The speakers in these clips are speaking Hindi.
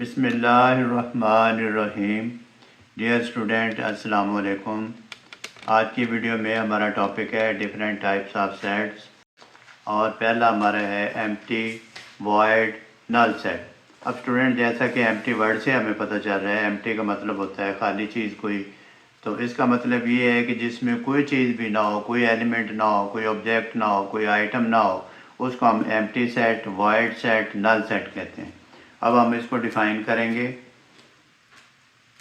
बिस्मिल्लाहिर्रहमानिर्रहीम। डियर स्टूडेंट, अस्सलाम वालेकुम। आज की वीडियो में हमारा टॉपिक है डिफरेंट टाइप्स ऑफ सेट्स और पहला हमारा है एम्प्टी, वॉइड, नल सेट। अब स्टूडेंट, जैसा कि एम्प्टी वर्ड से हमें पता चल रहा है, एम्प्टी का मतलब होता है खाली चीज़ कोई। तो इसका मतलब ये है कि जिसमें कोई चीज़ भी ना हो, कोई एलिमेंट ना हो, कोई ऑब्जेक्ट ना हो, कोई आइटम ना हो, उसको हम empty set, void set, null set कहते हैं। अब हम इसको डिफ़ाइन करेंगे।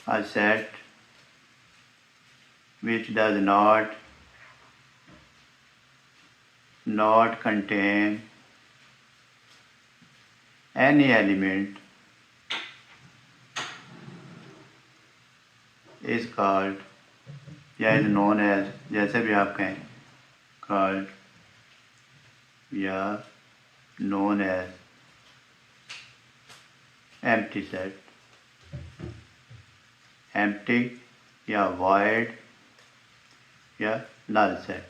A set which does not contain any element is called या is known as, जैसे भी आप कहें, called या known as empty set, empty या void या null set।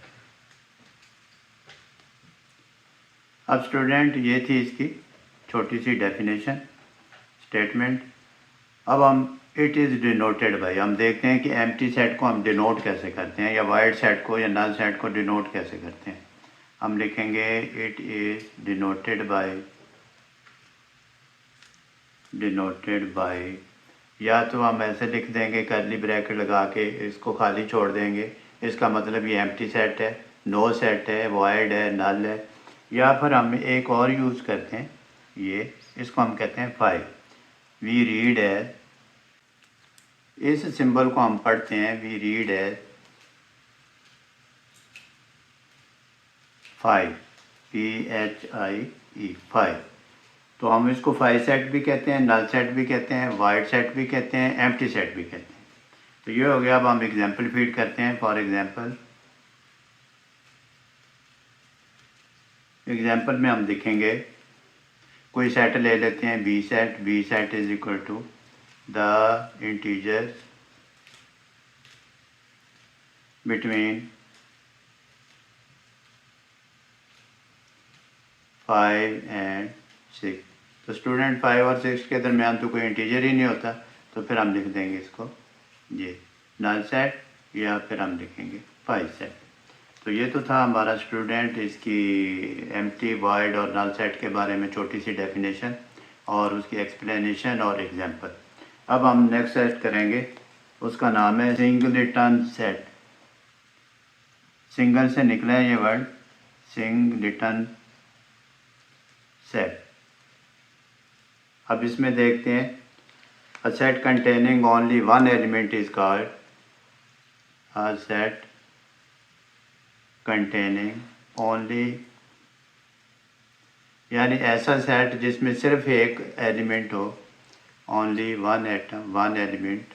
अब स्टूडेंट, ये थी इसकी छोटी सी डेफिनेशन स्टेटमेंट। अब हम इट इज़ डिनोटेड बाई, हम देखते हैं कि एम्प्टी सेट को हम डिनोट कैसे करते हैं, या वाइड सेट को या नल सेट को डिनोट कैसे करते हैं। हम लिखेंगे इट इज़ डिनोटेड बाई, या तो हम ऐसे लिख देंगे कर्ली ब्रैकेट लगा के, इसको खाली छोड़ देंगे, इसका मतलब ये एम्प्टी सेट है, नो सेट है, वाइड है, नल है। या फिर हम एक और यूज़ करते हैं, ये इसको हम कहते हैं फाइव। वी रीड एज, इस सिंबल को हम पढ़ते हैं, we read as phi, PHIE, phi. तो हम इसको फाइव सेट भी कहते हैं, नल सेट भी कहते हैं, वाइड सेट भी कहते हैं, एम्प्टी सेट भी कहते हैं। तो ये हो गया। अब हम एग्जांपल फीड करते हैं। फॉर एग्जांपल में हम लिखेंगे, कोई सेट ले लेते हैं, B set is equal to the integers between 5 and 6। तो स्टूडेंट, 5 और 6 के दरमियान तो कोई इंटीजर ही नहीं होता, तो फिर हम लिख देंगे इसको ये नल सेट, या फिर हम लिखेंगे 5 सेट। तो ये तो था हमारा स्टूडेंट इसकी एम्प्टी, वॉइड और नल सेट के बारे में छोटी सी डेफिनेशन और उसकी एक्सप्लेनेशन और एग्जांपल। अब हम नेक्स्ट सेट करेंगे, उसका नाम है सिंगलिटन सेट। सिंगल से निकला है ये वर्ड, सिंगलिटन सेट। अब इसमें देखते हैं, a set containing only one element is called a set containing only, यानी ऐसा सेट जिसमें सिर्फ एक एलिमेंट हो, only one element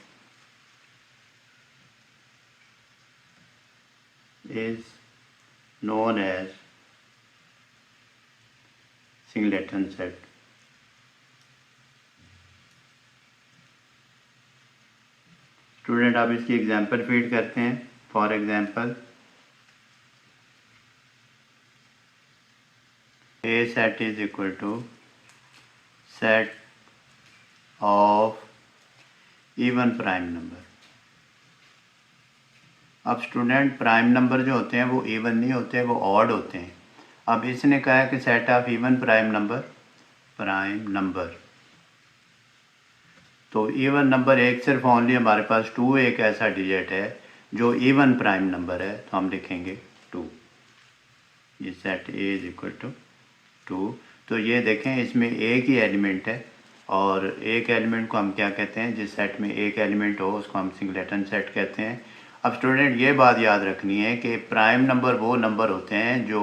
is known as singleton set. Student, आप इसकी एग्जांपल फीड करते हैं। For example, a set is equal to set of even prime number. अब स्टूडेंट, प्राइम नंबर जो होते हैं वो इवन नहीं होते, वो ऑड होते हैं। अब इसने कहा है कि set of even prime number, तो इवन नंबर एक सिर्फ ओनली हमारे पास 2 एक ऐसा डिजिट है जो इवन प्राइम नंबर है, तो हम लिखेंगे 2। ये set A is equal to 2। तो ये देखें, इसमें एक ही एलिमेंट है, और एक एलिमेंट को हम क्या कहते हैं, जिस सेट में एक एलिमेंट हो उसको हम सिंगलेटन सेट कहते हैं। अब स्टूडेंट, ये बात याद रखनी है कि प्राइम नंबर वो नंबर होते हैं जो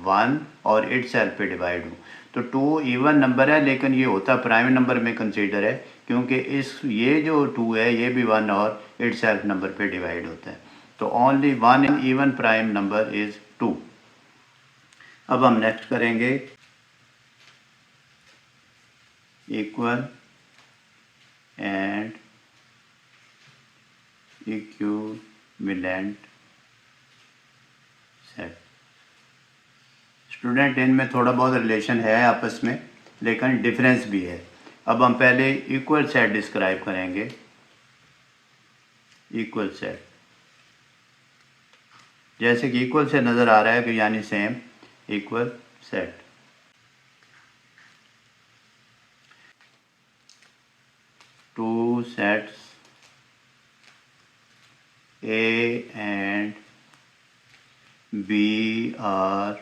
1 और इट सेल्फ पे डिवाइड हो। तो 2 इवन नंबर है, लेकिन ये होता प्राइम नंबर में कंसीडर है, क्योंकि ये जो 2 है ये भी 1 और इट सेल्फ नंबर पे डिवाइड होता है। तो only one even prime number is 2। अब हम नेक्स्ट करेंगे equal and equivalent set. Student, इनमें थोड़ा बहुत रिलेशन है आपस में, लेकिन डिफरेंस भी है। अब हम पहले इक्वल सेट डिस्क्राइब करेंगे। इक्वल सेट जैसे कि इक्वल से नज़र आ रहा है कि यानी same equal set. Two sets A and B are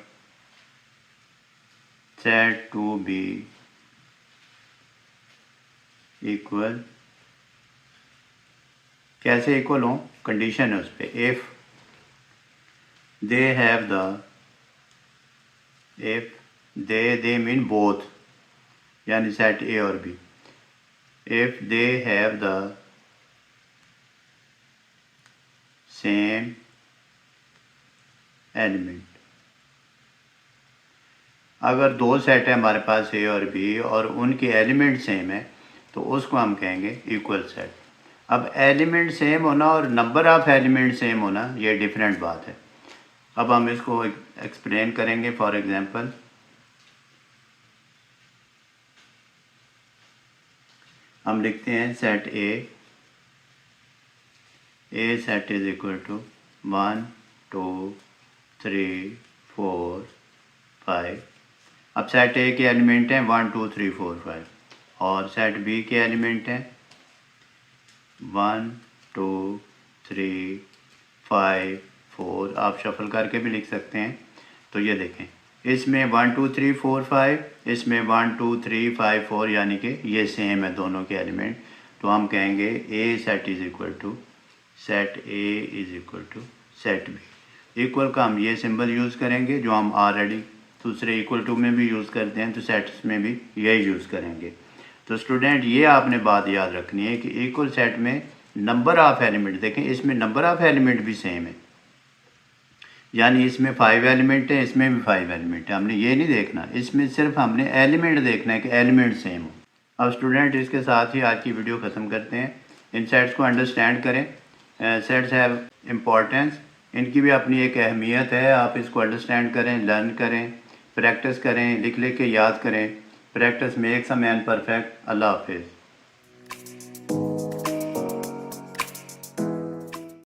said to be equal। कैसे इक्वल हों, कंडीशन है उस पर, if they have the, if they mean both, यानी सेट ए और B, if they have the same element. अगर दो सेट है हमारे पास ए और बी और उनके एलिमेंट सेम है तो उसको हम कहेंगे इक्वल सेट। अब एलिमेंट सेम होना और नंबर ऑफ एलिमेंट सेम होना ये डिफरेंट बात है। अब हम इसको एक्सप्लेन करेंगे। फॉर एग्जांपल हम लिखते हैं set A set is equal to 1 2 3 4 5। अब सेट ए के एलिमेंट हैं 1 2 3 4 5 और सेट बी के एलिमेंट हैं 1 2 3 5 4। आप शफल करके भी लिख सकते हैं। तो ये देखें, इसमें 1 2 3 4 5, इसमें 1 2 3 5 4, यानी कि ये सेम है दोनों के एलिमेंट। तो हम कहेंगे A set is equal to set A is equal to set B. Equal का हम ये सिंबल यूज़ करेंगे जो हम ऑलरेडी दूसरे इक्वल टू में भी यूज़ करते हैं, तो सेट्स में भी यही यूज़ करेंगे। तो स्टूडेंट ये आपने बात याद रखनी है कि इक्वल सेट में नंबर ऑफ़ एलिमेंट, देखें इसमें नंबर ऑफ़ एलिमेंट भी सेम है, यानी इसमें 5 एलिमेंट है, इसमें भी 5 एलिमेंट है। हमने ये नहीं देखना, इसमें सिर्फ हमने एलिमेंट देखना है कि एलिमेंट सेम हो। अब स्टूडेंट इसके साथ ही आज की वीडियो ख़त्म करते हैं। इन सेट्स को अंडरस्टैंड करें। सेट्स हैव इम्पॉर्टेंस, इनकी भी अपनी एक अहमियत है। आप इसको अंडरस्टैंड करें, लर्न करें, प्रैक्टिस करें, लिख लिख के याद करें। Practice makes a man perfect. अल्लाह हाफिज़।